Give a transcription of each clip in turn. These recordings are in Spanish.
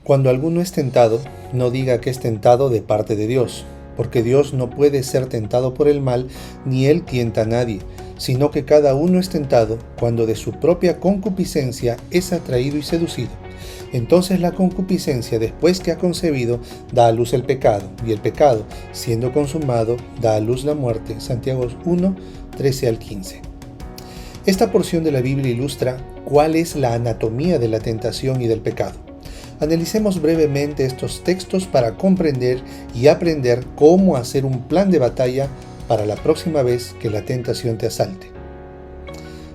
Cuando alguno es tentado, no diga que es tentado de parte de Dios, porque Dios no puede ser tentado por el mal, ni Él tienta a nadie, sino que cada uno es tentado cuando de su propia concupiscencia es atraído y seducido. Entonces la concupiscencia, después que ha concebido, da a luz el pecado, y el pecado, siendo consumado, da a luz la muerte. Santiago 1, 13 al 15. Esta porción de la Biblia ilustra cuál es la anatomía de la tentación y del pecado. Analicemos brevemente estos textos para comprender y aprender cómo hacer un plan de batalla para la próxima vez que la tentación te asalte.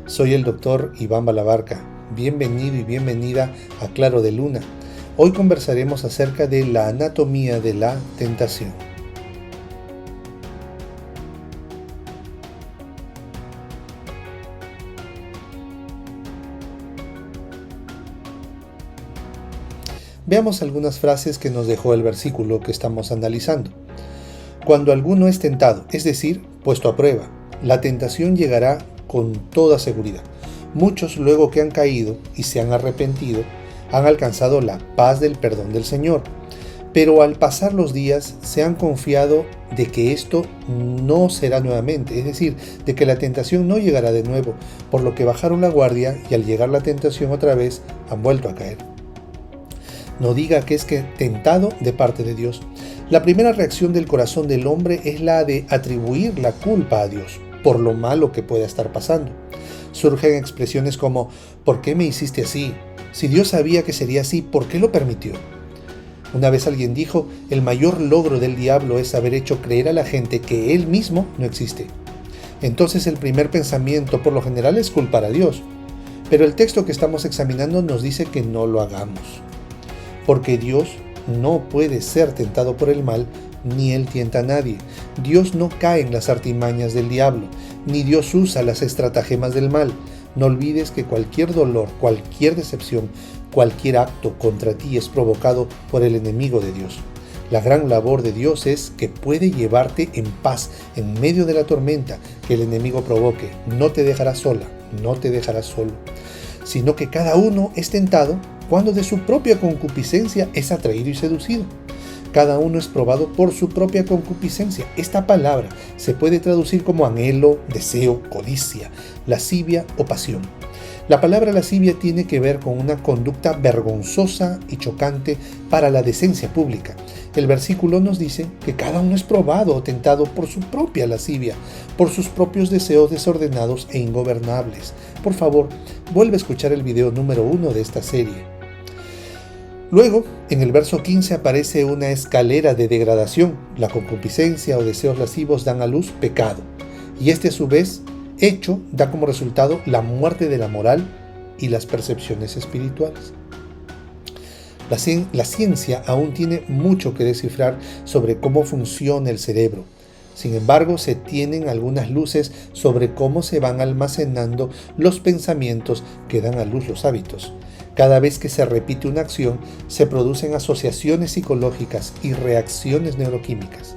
Soy el Dr. Iván Balabarca. Bienvenido y bienvenida a Claro de Luna. Hoy conversaremos acerca de la anatomía de la tentación. Veamos algunas frases que nos dejó el versículo que estamos analizando. Cuando alguno es tentado, es decir, puesto a prueba, la tentación llegará con toda seguridad. Muchos, luego que han caído y se han arrepentido, han alcanzado la paz del perdón del Señor. Pero al pasar los días se han confiado de que esto no será nuevamente, es decir, de que la tentación no llegará de nuevo, por lo que bajaron la guardia y al llegar la tentación otra vez han vuelto a caer. No diga que es tentado de parte de Dios. La primera reacción del corazón del hombre es la de atribuir la culpa a Dios por lo malo que pueda estar pasando. Surgen expresiones como ¿por qué me hiciste así? Si Dios sabía que sería así, ¿por qué lo permitió? Una vez alguien dijo, el mayor logro del diablo es haber hecho creer a la gente que él mismo no existe. Entonces el primer pensamiento por lo general es culpar a Dios. Pero el texto que estamos examinando nos dice que no lo hagamos. Porque Dios no puede ser tentado por el mal, ni Él tienta a nadie. Dios no cae en las artimañas del diablo, ni Dios usa las estratagemas del mal. No olvides que cualquier dolor, cualquier decepción, cualquier acto contra ti es provocado por el enemigo de Dios. La gran labor de Dios es que puede llevarte en paz en medio de la tormenta que el enemigo provoque. No te dejará sola, no te dejará solo, sino que cada uno es tentado cuando de su propia concupiscencia es atraído y seducido. Cada uno es probado por su propia concupiscencia. Esta palabra se puede traducir como anhelo, deseo, codicia, lascivia o pasión. La palabra lascivia tiene que ver con una conducta vergonzosa y chocante para la decencia pública. El versículo nos dice que cada uno es probado o tentado por su propia lascivia, por sus propios deseos desordenados e ingobernables. Por favor, vuelve a escuchar el video número 1 de esta serie. Luego, en el verso 15 aparece una escalera de degradación. La concupiscencia o deseos lascivos dan a luz pecado. Y este a su vez, hecho, da como resultado la muerte de la moral y las percepciones espirituales. La ciencia aún tiene mucho que descifrar sobre cómo funciona el cerebro. Sin embargo, se tienen algunas luces sobre cómo se van almacenando los pensamientos que dan a luz los hábitos. Cada vez que se repite una acción, se producen asociaciones psicológicas y reacciones neuroquímicas.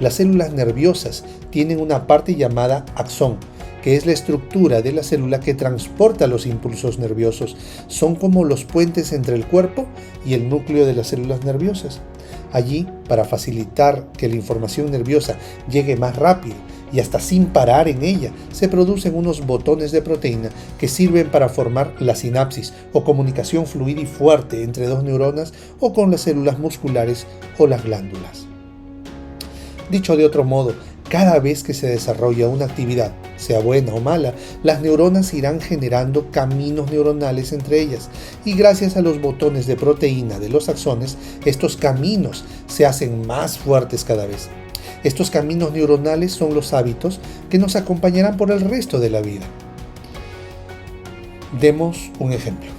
Las células nerviosas tienen una parte llamada axón, que es la estructura de la célula que transporta los impulsos nerviosos. Son como los puentes entre el cuerpo y el núcleo de las células nerviosas. Allí, para facilitar que la información nerviosa llegue más rápido y hasta sin parar en ella, se producen unos botones de proteína que sirven para formar la sinapsis o comunicación fluida y fuerte entre dos neuronas o con las células musculares o las glándulas. Dicho de otro modo, cada vez que se desarrolla una actividad, sea buena o mala, las neuronas irán generando caminos neuronales entre ellas y gracias a los botones de proteína de los axones, estos caminos se hacen más fuertes cada vez. Estos caminos neuronales son los hábitos que nos acompañarán por el resto de la vida. Demos un ejemplo.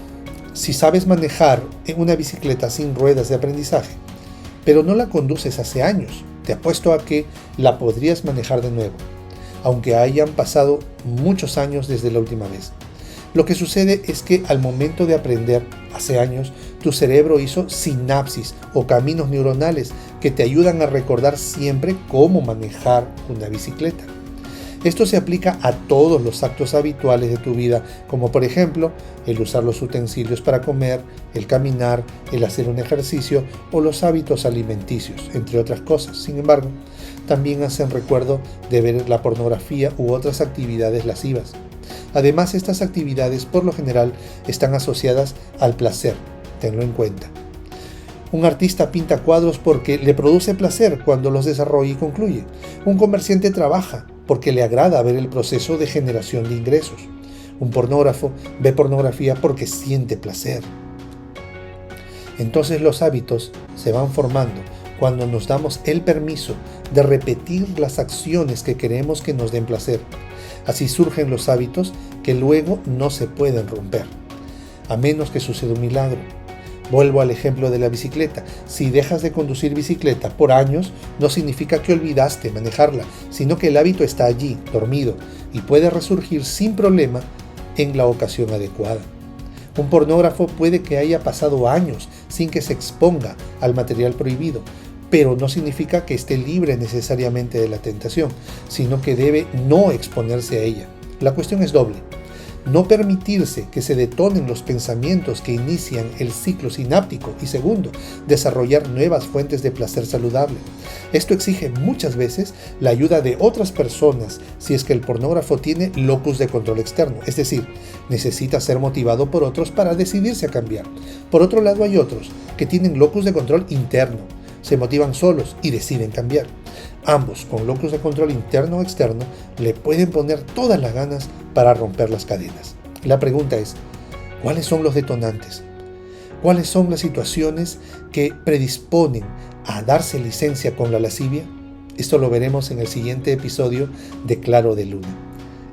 Si sabes manejar en una bicicleta sin ruedas de aprendizaje, pero no la conduces hace años, te apuesto a que la podrías manejar de nuevo, aunque hayan pasado muchos años desde la última vez. Lo que sucede es que al momento de aprender, hace años, tu cerebro hizo sinapsis o caminos neuronales que te ayudan a recordar siempre cómo manejar una bicicleta. Esto se aplica a todos los actos habituales de tu vida, como por ejemplo el usar los utensilios para comer, el caminar, el hacer un ejercicio o los hábitos alimenticios, entre otras cosas. Sin embargo, también hacen recuerdo de ver la pornografía u otras actividades lascivas. Además, estas actividades por lo general están asociadas al placer, tenlo en cuenta. Un artista pinta cuadros porque le produce placer cuando los desarrolla y concluye. Un comerciante trabaja porque le agrada ver el proceso de generación de ingresos. Un pornógrafo ve pornografía porque siente placer. Entonces los hábitos se van formando cuando nos damos el permiso de repetir las acciones que queremos que nos den placer. Así surgen los hábitos que luego no se pueden romper, a menos que suceda un milagro. Vuelvo al ejemplo de la bicicleta. Si dejas de conducir bicicleta por años, no significa que olvidaste manejarla, sino que el hábito está allí, dormido, y puede resurgir sin problema en la ocasión adecuada. Un pornógrafo puede que haya pasado años sin que se exponga al material prohibido, pero no significa que esté libre necesariamente de la tentación, sino que debe no exponerse a ella. La cuestión es doble. No permitirse que se detonen los pensamientos que inician el ciclo sináptico y segundo, desarrollar nuevas fuentes de placer saludable. Esto exige muchas veces la ayuda de otras personas si es que el pornógrafo tiene locus de control externo, es decir, necesita ser motivado por otros para decidirse a cambiar. Por otro lado, hay otros que tienen locus de control interno, se motivan solos y deciden cambiar. Ambos, con locus de control interno o externo, le pueden poner todas las ganas para romper las cadenas. La pregunta es, ¿cuáles son los detonantes? ¿Cuáles son las situaciones que predisponen a darse licencia con la lascivia? Esto lo veremos en el siguiente episodio de Claro de Luna.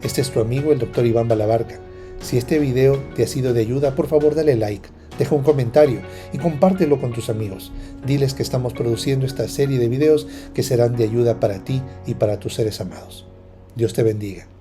Este es tu amigo, el Dr. Iván Balabarca. Si este video te ha sido de ayuda, por favor dale like, deja un comentario y compártelo con tus amigos. Diles que estamos produciendo esta serie de videos que serán de ayuda para ti y para tus seres amados. Dios te bendiga.